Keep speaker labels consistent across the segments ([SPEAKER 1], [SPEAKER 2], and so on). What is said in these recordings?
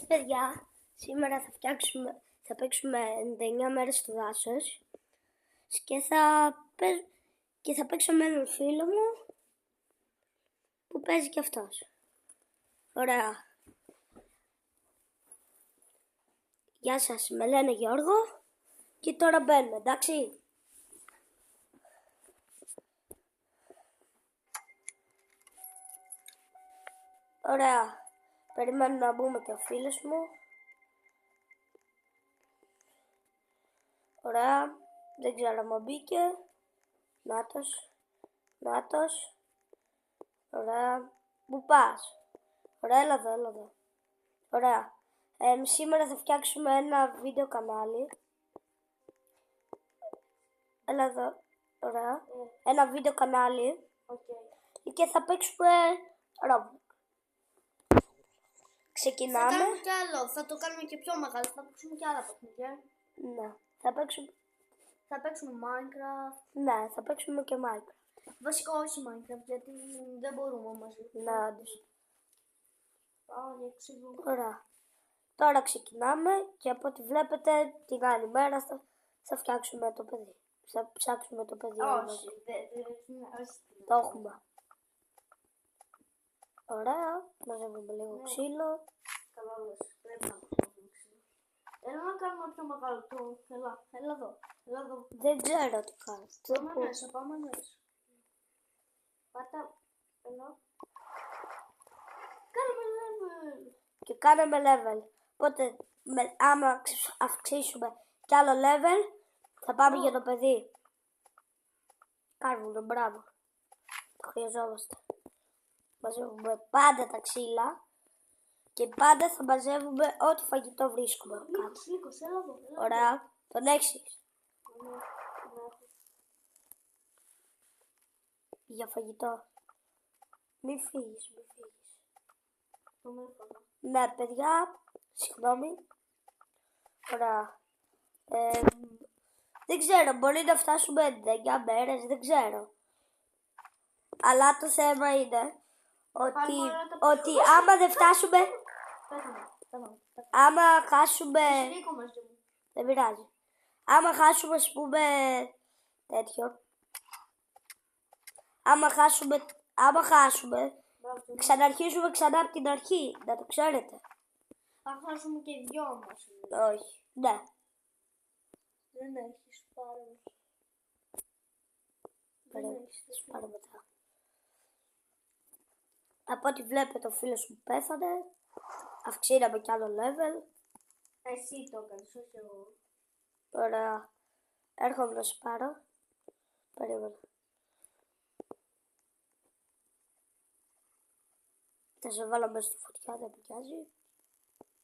[SPEAKER 1] παιδιά, σήμερα θα παίξουμε 99 μέρες στο δάσος και θα παίξω με έναν φίλο μου που παίζει και αυτός. Ωραία. Γεια σας, με λένε Γιώργο και τώρα μπαίνουμε, εντάξει. Ωραία. Περιμένω να μπούμε και ο φίλος μου. Ωραία. Δεν ξέρω αν μπήκε. Νάτος. Ωραία. Πού πας? Ωραία, έλα εδώ. Ωραία. Σήμερα θα φτιάξουμε ένα βίντεο κανάλι. Έλα εδώ. Ωραία. Ένα βίντεο κανάλι. Okay. Και θα παίξουμε Roblox. Ξεκινάμε.
[SPEAKER 2] Θα κάνουμε κι άλλο. Θα το κάνουμε και πιο μεγάλο. Θα παίξουμε κι άλλα παιχνίδια.
[SPEAKER 1] Ναι.
[SPEAKER 2] Θα παίξουμε Minecraft.
[SPEAKER 1] Ναι, θα παίξουμε και Minecraft.
[SPEAKER 2] Βασικά όχι Minecraft, γιατί δεν μπορούμε μαζί.
[SPEAKER 1] Ναι, όντως.
[SPEAKER 2] Πάω
[SPEAKER 1] Ωραία. Τώρα ξεκινάμε και από ό,τι βλέπετε την άλλη μέρα θα φτιάξουμε το παιδί. Θα ψάξουμε το παιδί.
[SPEAKER 2] Όχι.
[SPEAKER 1] Το έχουμε. Ωραία. Μαζεύουμε λίγο ξύλο.
[SPEAKER 2] Καλά λες. Πρέπει να μαζεύουμε ξύλο. Έλα να κάνουμε πιο μεγάλο το. Έλα εδώ.
[SPEAKER 1] Δεν ξέρω τι κάνω.
[SPEAKER 2] Πάμε μέσα. Πάτα. Έλα. Κάναμε level.
[SPEAKER 1] Οπότε άμα αυξήσουμε κι άλλο level θα πάμε για το παιδί. Κάρβουνο, μπράβο. Το χρειαζόμαστε. Μαζεύουμε πάντα τα ξύλα και πάντα θα μαζεύουμε ό,τι φαγητό βρίσκουμε.
[SPEAKER 2] Λύκος, έλα εδώ.
[SPEAKER 1] Ωραία. Τον έχεις? Για φαγητό. Μη φύγεις. Ναι, παιδιά, συγγνώμη. Ωραία. Δεν ξέρω, μπορεί να φτάσουμε 99 μέρες, δεν ξέρω. Αλλά το θέμα είναι ότι άμα δεν φτάσουμε... Άμα χάσουμε... Δεν πειράζει. Άμα χάσουμε, ας πούμε, τέτοιο. Άμα χάσουμε, ξαναρχίζουμε ξανά από την αρχή, να το ξέρετε.
[SPEAKER 2] Θα χάσουμε και οι δυο μας.
[SPEAKER 1] Όχι, ναι.
[SPEAKER 2] Δεν έχεις πάρει.
[SPEAKER 1] Πάρω μετά. Από ό,τι βλέπετε ο φίλος μου πέθανε. Αυξήναμε κι άλλο level.
[SPEAKER 2] Εσύ το έκανες, όχι εγώ.
[SPEAKER 1] Ωραία. Έρχομαι να σου πάρω. Περίμενα. Θα σε βάλω μέσα στη φωτιά, δεν πειράζει.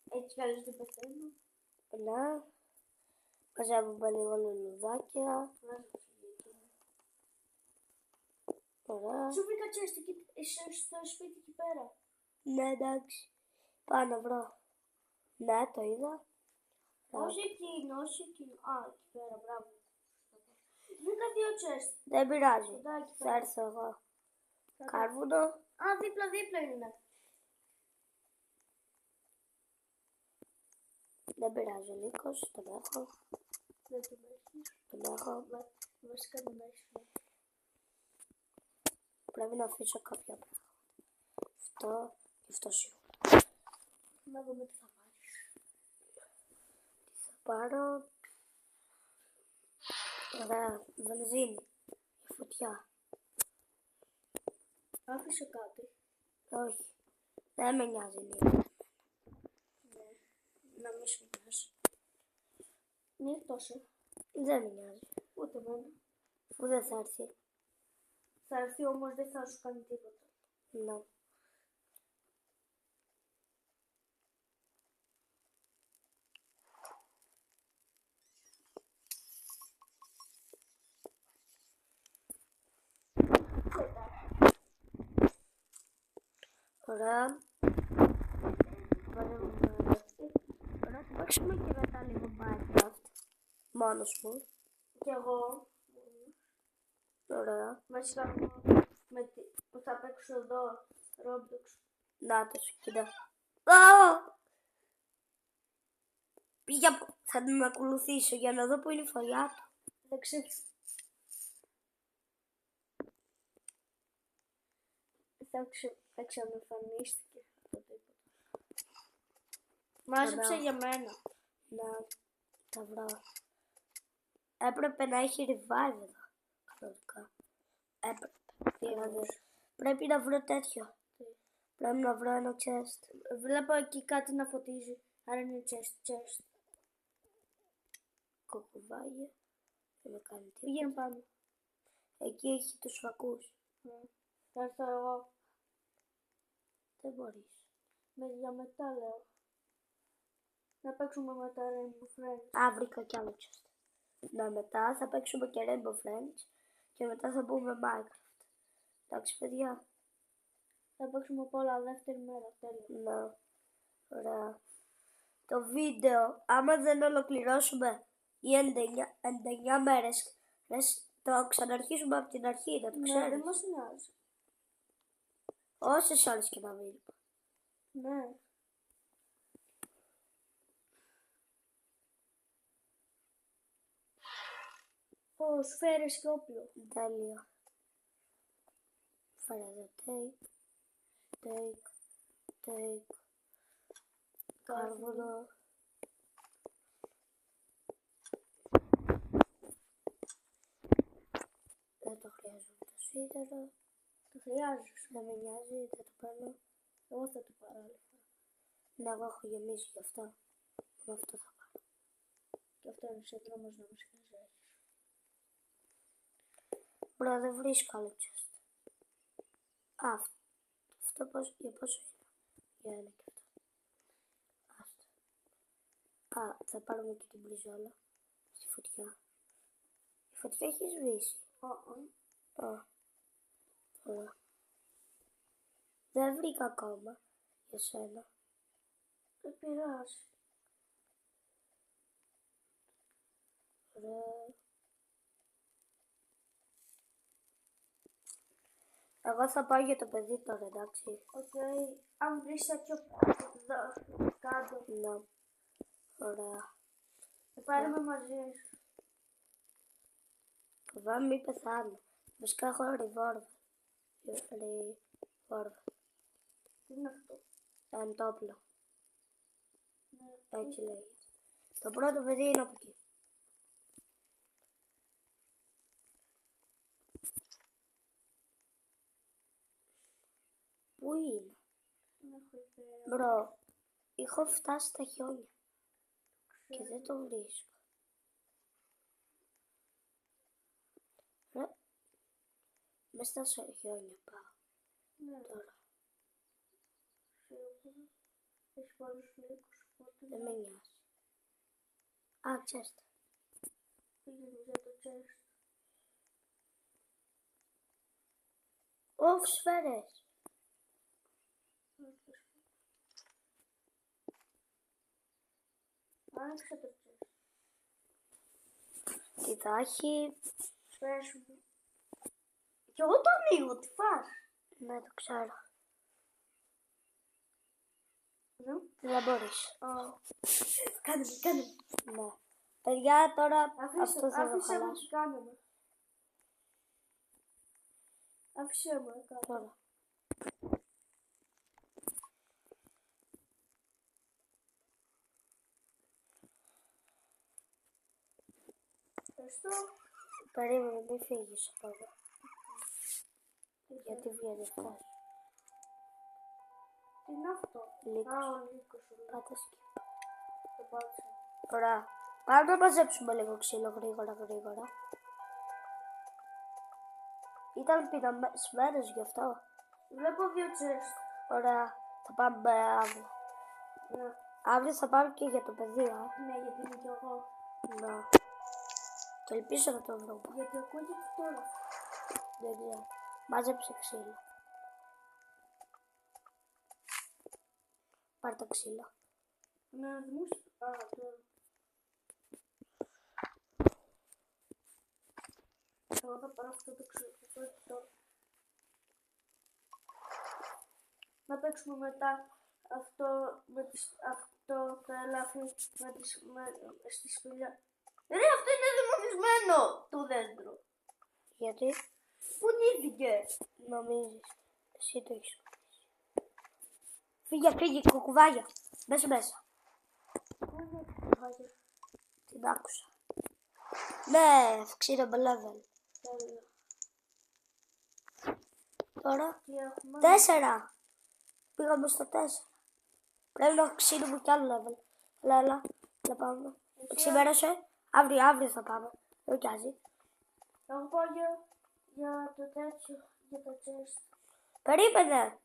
[SPEAKER 2] Έτσι κι αλλιώς δεν πεθαίνω.
[SPEAKER 1] Ναι. Μαζεύουμε λίγο λουλουδάκια. Ωραία.
[SPEAKER 2] Σου βρήκα τσέστη στο σπίτι εκεί πέρα.
[SPEAKER 1] Ναι, εντάξει. Πάω να βρω. Ναι, το είδα.
[SPEAKER 2] Όχι εκείνο. Α, εκεί πέρα, μπράβο. Βρήκα δύο τσέστη.
[SPEAKER 1] Δεν πειράζει. Θα έρθω εγώ. Κάρβουνο.
[SPEAKER 2] Α, δίπλα είναι.
[SPEAKER 1] Δεν πειράζει ο Λύκος, τον έχω.
[SPEAKER 2] Δεν τον έχεις.
[SPEAKER 1] Τον έχω.
[SPEAKER 2] Βασικά τον έχεις.
[SPEAKER 1] Πρέπει να αφήσω κάποια πράγματα. Αυτό και αυτό σίγουρα.
[SPEAKER 2] Να δούμε τι θα πάρεις.
[SPEAKER 1] Τι θα πάρω? Ωραία, βενζίνη. Φωτιά.
[SPEAKER 2] Άφησε κάτι.
[SPEAKER 1] Όχι. Δεν με νοιάζει λίγο.
[SPEAKER 2] Ναι. Να μην σου νοιάζει. Νύχτωσε.
[SPEAKER 1] Δεν με νοιάζει.
[SPEAKER 2] Ούτε εμένα.
[SPEAKER 1] Που δεν θα έρθει.
[SPEAKER 2] Θα έρθει όμως δεν θα σου κάνει τίποτα.
[SPEAKER 1] Ναι. Ωραία. Ωραία, θα παίξουμε και μετά λίγο Minecraft. Μόνος μου.
[SPEAKER 2] Κι εγώ.
[SPEAKER 1] Ωραία.
[SPEAKER 2] Βασικά που θα παίξω εδώ Roblox.
[SPEAKER 1] Να το σου, κοίτα. Θα την ακολουθήσω για να δω που είναι η φωλιά του.
[SPEAKER 2] Θα ξαναεμφανίστηκε αυτό το τίποτα. Μάζεψε για μένα.
[SPEAKER 1] Να τα βρω. Έπρεπε να έχει revive εδώ. Κανονικά. Έπρεπε. Δηλαδή, πρέπει να βρω τέτοιο. Πρέπει να βρω ένα chest.
[SPEAKER 2] Βλέπω εκεί κάτι να φωτίζει. Άρα είναι chest.
[SPEAKER 1] Κοκκουβάγια. Δεν με κάνει τίποτα.
[SPEAKER 2] Πήγαινε πάνω.
[SPEAKER 1] Εκεί έχει τους φακούς.
[SPEAKER 2] Θα έρθω εγώ.
[SPEAKER 1] Δεν μπορείς.
[SPEAKER 2] Για μετά λέω. Να παίξουμε μετά Rainbow Friends.
[SPEAKER 1] Βρήκα κι άλλο chest. Να μετά θα παίξουμε και Rainbow Friends. Και μετά θα μπούμε Minecraft. Εντάξει παιδιά.
[SPEAKER 2] Θα παίξουμε από όλα δεύτερη μέρα. Τέλος.
[SPEAKER 1] Ναι. Ωραία. Το βίντεο, άμα δεν ολοκληρώσουμε οι 99 μέρες, το ξαναρχίσουμε από την αρχή, να το ξέρεις.
[SPEAKER 2] Δεν μας νοιάζει.
[SPEAKER 1] Όσες ώρες και να μείνουμε.
[SPEAKER 2] Ναι. Σφαίρες και όπλο.
[SPEAKER 1] Τέλειο. Φέρε εδώ take. Κάρβουνο. Δεν το χρειάζομαι το σίδερο.
[SPEAKER 2] Το χρειάζεσαι.
[SPEAKER 1] Δεν με νοιάζει, δεν το παίρνω.
[SPEAKER 2] Εγώ θα το πάρω άλλη φορά.
[SPEAKER 1] Ναι, εγώ έχω γεμίσει γι' αυτό. Με αυτό θα πάρω.
[SPEAKER 2] Και αυτό είναι σε δρόμος να μας χρειάζεσαι.
[SPEAKER 1] Μπρο, δεν βρίσκω άλλο chest. Αυτό για πόσο είναι. Για ένα και αυτό. Θα πάρουμε και την μπριζόλα. Στη φωτιά. Η φωτιά έχει σβήσει. Ωραία. Δεν βρήκα ακόμα για σένα.
[SPEAKER 2] Δεν πειράζει.
[SPEAKER 1] Ωραία. Εγώ θα πάω για το παιδί τώρα, εντάξει.
[SPEAKER 2] Οκ. Αν βρεις τέτοιο κάτω.
[SPEAKER 1] Ναι. Ωραία.
[SPEAKER 2] Θα πάρουμε μαζί σου.
[SPEAKER 1] Φοβάμαι μη πεθάνω. Βασικά έχω revolver.
[SPEAKER 2] Τι είναι αυτό.
[SPEAKER 1] Το όπλο.
[SPEAKER 2] Ναι.
[SPEAKER 1] Έτσι λέγεται. Το πρώτο παιδί είναι από εκεί. Πού είναι? Μπρο, έχω φτάσει στα χιόνια. Και δεν το βρίσκω. Μες στα χιόνια πάω.
[SPEAKER 2] Ναι.
[SPEAKER 1] Τώρα.
[SPEAKER 2] Έχεις πολλούς λύκους.
[SPEAKER 1] Δεν με νοιάζει. Chest.
[SPEAKER 2] Πήγαινε για το chest.
[SPEAKER 1] Σφαίρες.
[SPEAKER 2] Άνοιξε το chest.
[SPEAKER 1] Τι θα έχει?
[SPEAKER 2] Σφαίρες μου. Κι εγώ το ανοίγω, τι φας.
[SPEAKER 1] Ναι, το ξέρω.
[SPEAKER 2] Ναι.
[SPEAKER 1] Δεν μπορείς.
[SPEAKER 2] Κάνε με.
[SPEAKER 1] Ναι. Παιδιά, τώρα αυτό θα το
[SPEAKER 2] Άφησε μου
[SPEAKER 1] χαλάσω.
[SPEAKER 2] τι κάνουμε. Άφησε μου κάτω.
[SPEAKER 1] Τώρα.
[SPEAKER 2] Ευχαριστώ.
[SPEAKER 1] Περίμενε, μην φύγεις από εδώ. Γιατί βγαίνει αυτός.
[SPEAKER 2] Τι είναι αυτό.
[SPEAKER 1] Λύκος.
[SPEAKER 2] Ο λύκος σου.
[SPEAKER 1] Πάτε σκύλο.
[SPEAKER 2] Το πάτησα.
[SPEAKER 1] Ωραία. Πάμε να μαζέψουμε λίγο ξύλο γρήγορα. Ήταν πεινασμένος γι' αυτό.
[SPEAKER 2] Βλέπω 2 chest.
[SPEAKER 1] Ωραία. Θα πάμε αύριο.
[SPEAKER 2] Ναι.
[SPEAKER 1] Αύριο θα πάμε και για το παιδί,
[SPEAKER 2] Ναι, γιατί είμαι κι εγώ.
[SPEAKER 1] Ναι. Και ελπίζω να το βρούμε.
[SPEAKER 2] Γιατί ακούγεται τώρα.
[SPEAKER 1] Δεν ξέρω. Μάζεψε ξύλο. Πάρ' το ξύλο.
[SPEAKER 2] Να δούμε. Τώρα. Εγώ θα πάρω αυτό το ξύλο. Να παίξουμε μετά αυτό το ελάφι στη σπηλιά. Ρε, αυτό είναι δαιμονισμένο το δέντρο.
[SPEAKER 1] Γιατί
[SPEAKER 2] Πουλήθηκε.
[SPEAKER 1] νομίζεις, εσύ το έχεις. Φύγε, κουκουβάγια. Μπες μέσα.
[SPEAKER 2] Πού είναι το κουβάγιο?
[SPEAKER 1] Την άκουσα. Ναι, αυξήνω με level.
[SPEAKER 2] Τέλεια.
[SPEAKER 1] Τώρα,
[SPEAKER 2] Τι έχουμε?
[SPEAKER 1] 4. Πήγαμε στο 4. Πρέπει να αυξήνουμε κι άλλο level. Έλα, να πάμε. Ξημέρωσε. Αύριο θα πάμε. Δεν πιάζει.
[SPEAKER 2] Εγώ πάω για το τέτοιο, για το chest.
[SPEAKER 1] Περίμενε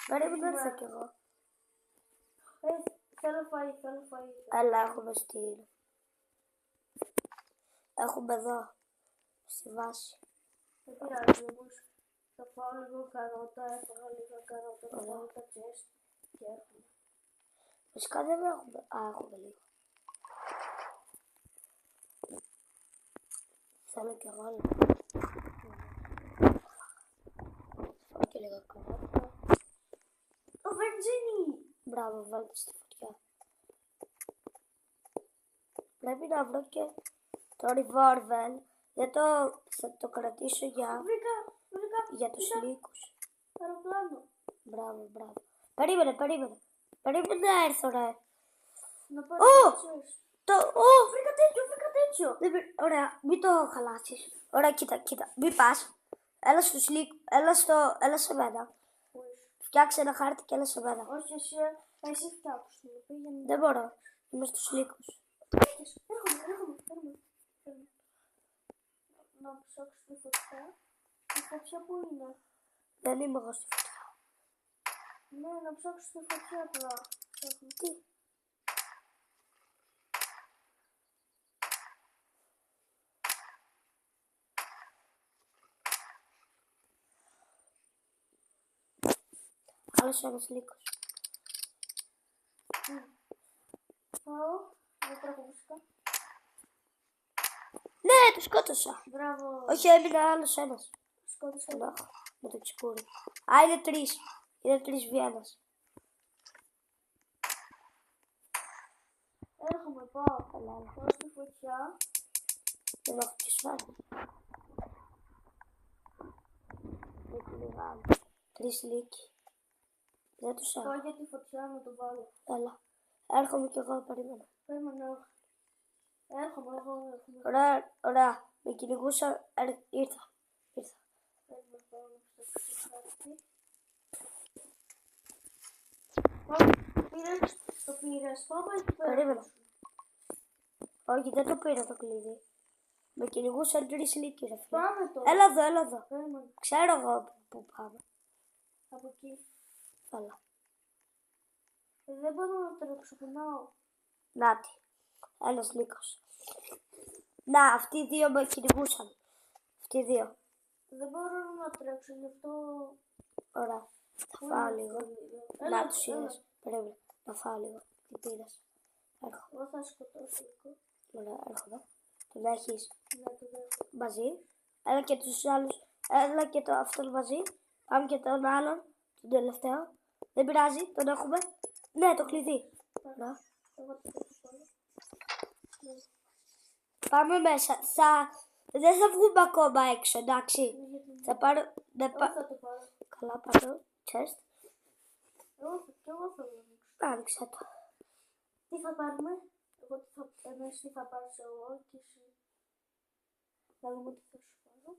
[SPEAKER 1] έρθω κι εγώ.
[SPEAKER 2] Θέλω φαΐ.
[SPEAKER 1] Έλα, έχουμε Έχουμε εδώ, στη βάση.
[SPEAKER 2] Δεν πειράζει όμως. Θα φάω λίγο καρότα, έφαγα λίγο καρότα, θα φάω τα chest και έχουμε.
[SPEAKER 1] Φυσικά δεν έχουμε. Έχουμε λίγο. Θέλω κι εγώ λίγο. Φάω και λίγο καρότα.
[SPEAKER 2] Το βενζίνη!
[SPEAKER 1] Μπράβο, βάλτε στη φωτιά. Πρέπει να βρω και το revolver. Θα το κρατήσω για τους λύκους.
[SPEAKER 2] Αεροπλάνο.
[SPEAKER 1] Μπράβο. Περίμενε να έρθω, ρε.
[SPEAKER 2] Να πάρω το chest. Βρήκα τέτοιο.
[SPEAKER 1] Ωραία, μην το χαλάσεις. Ωραία, κοίτα, μην πας. Έλα στους λύκους, έλα σε μένα. Φτιάξε ένα χάρτη και έλα σε μένα.
[SPEAKER 2] Όχι, εσύ φτιάξου.
[SPEAKER 1] Δεν μπορώ, είμαι στους λύκους.
[SPEAKER 2] Έρχομαι. Να ψάξω τη φωτιά. Η φωτιά που είναι?
[SPEAKER 1] Δεν είμαι εγώ στη φωτιά.
[SPEAKER 2] Ναι, να ψάξω τη φωτιά απλά.
[SPEAKER 1] Τι? Άλλος ένας λύκος.
[SPEAKER 2] Πάω. Δεν τρέχω μουσικά.
[SPEAKER 1] Ναι, το σκότωσα.
[SPEAKER 2] Μπράβο.
[SPEAKER 1] Όχι, έμεινε άλλος ένας.
[SPEAKER 2] Σκότωσα.
[SPEAKER 1] Τον έχω, με το τσικούρι. Είναι 3. Είναι 3 Βιέννας.
[SPEAKER 2] Έρχομαι, πάω. Πάω στη φωτιά.
[SPEAKER 1] Δεν έχω και σφαίρα. Έχει μεγάλο. 3 λύκοι. Δεν τους έχω.
[SPEAKER 2] Πάω για τη φωτιά να το βάλω.
[SPEAKER 1] Έλα. Έρχομαι κι εγώ, περίμενα.
[SPEAKER 2] Περίμενε. Έρχομαι.
[SPEAKER 1] Ωραία. Με κυνηγούσα. Ήρθα.
[SPEAKER 2] Περίμενε, πάω να ψάξω το χάρτη. Το πήρες. Πάμε εκεί πέρα.
[SPEAKER 1] Περίμενα. Όχι, δεν το πήρα το κλειδί. Με κυνηγούσαν 3 λύκοι, ρε φίλε.
[SPEAKER 2] Πάμε τώρα.
[SPEAKER 1] Έλα εδώ.
[SPEAKER 2] Περίμενε.
[SPEAKER 1] Ξέρω εγώ που πάμε.
[SPEAKER 2] Από εκεί.
[SPEAKER 1] Έλα.
[SPEAKER 2] Δεν μπορώ να τρεξοπνάω.
[SPEAKER 1] Νάτι. Ένας λύκος. Να, αυτοί οι δύο με κυνηγούσαν. Αυτοί οι δύο.
[SPEAKER 2] Δεν μπορώ να τρέξω, γι' αυτό...
[SPEAKER 1] Ωραία. Θα φάω λίγο. Να τους είδες. Περίμενε. Να φάω λίγο. Τι πήρες. Έρχομαι.
[SPEAKER 2] Εγώ θα σκοτώσω λίγο.
[SPEAKER 1] Ωραία, έρχομαι. Τον έχεις
[SPEAKER 2] Ναι, το δέχομαι.
[SPEAKER 1] μαζί. Έλα και τους άλλους. Έλα και αυτόν μαζί. Πάμε και τον άλλον. Τον τελευταίο. Δεν πειράζει. Τον έχουμε. Ναι, το κλειδί. Ωραία.
[SPEAKER 2] Εγώ το θέλω.
[SPEAKER 1] Πάμε μέσα. Δεν θα βγούμε ακόμα έξω, εντάξει. Θα πάρω...
[SPEAKER 2] Εγώ θα το πάρω.
[SPEAKER 1] Καλά, πάρω. Chest.
[SPEAKER 2] Εγώ θέλω.
[SPEAKER 1] Άνοιξε το.
[SPEAKER 2] Τι θα πάρουμε? Εμείς τι θα πάρεις εγώ και εσύ. Θα δούμε τι θα σου πάρω.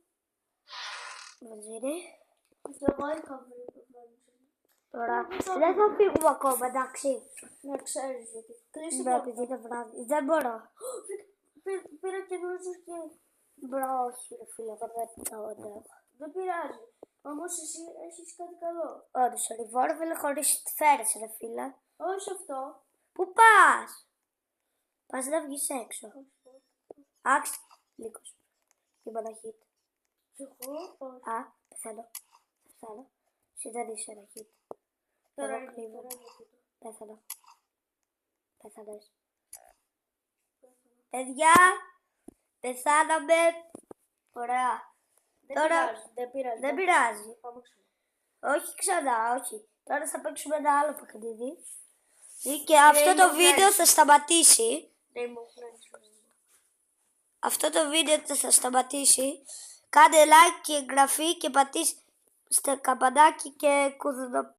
[SPEAKER 1] Βενζίνη.
[SPEAKER 2] Και εγώ είχα βρει το βενζίνη.
[SPEAKER 1] Τώρα δεν θα φύγουμε ακόμα, εντάξει.
[SPEAKER 2] Να ξέρεις γιατί. Κλείσε
[SPEAKER 1] Ναι,
[SPEAKER 2] το.
[SPEAKER 1] επειδή είναι βράδυ. Δεν μπορώ.
[SPEAKER 2] Πήρα καινούργιο και...
[SPEAKER 1] Μπρο, όχι ρε φίλε, δεν θα.
[SPEAKER 2] Δεν πειράζει. Όμως εσύ έχεις κάτι καλό.
[SPEAKER 1] Όντως, ο revolver χωρίς σφαίρες ρε φίλε.
[SPEAKER 2] Όχι αυτό.
[SPEAKER 1] Πού πας? Πας να βγεις έξω. Άξι, λίγος. Είμαι ένα hit.
[SPEAKER 2] Κι εγώ όχι.
[SPEAKER 1] Α, πεθαίνω. Εσύ δεν είσαι ένα hit.
[SPEAKER 2] Τώρα
[SPEAKER 1] Εγώ
[SPEAKER 2] είναι
[SPEAKER 1] κρύβω.
[SPEAKER 2] αυτό.
[SPEAKER 1] Πέθανες. Παιδιά, πεθάναμε. Ωραία. Δεν πειράζει.
[SPEAKER 2] Πάμε ξανά.
[SPEAKER 1] Όχι ξανά, όχι. Τώρα θα παίξουμε ένα άλλο παιχνίδι. Και αυτό το βίντεο θα σταματήσει. Αυτό το βίντεο θα σταματήσει. Κάντε like και εγγραφή και πατήστε καμπανάκι και κουδουνο.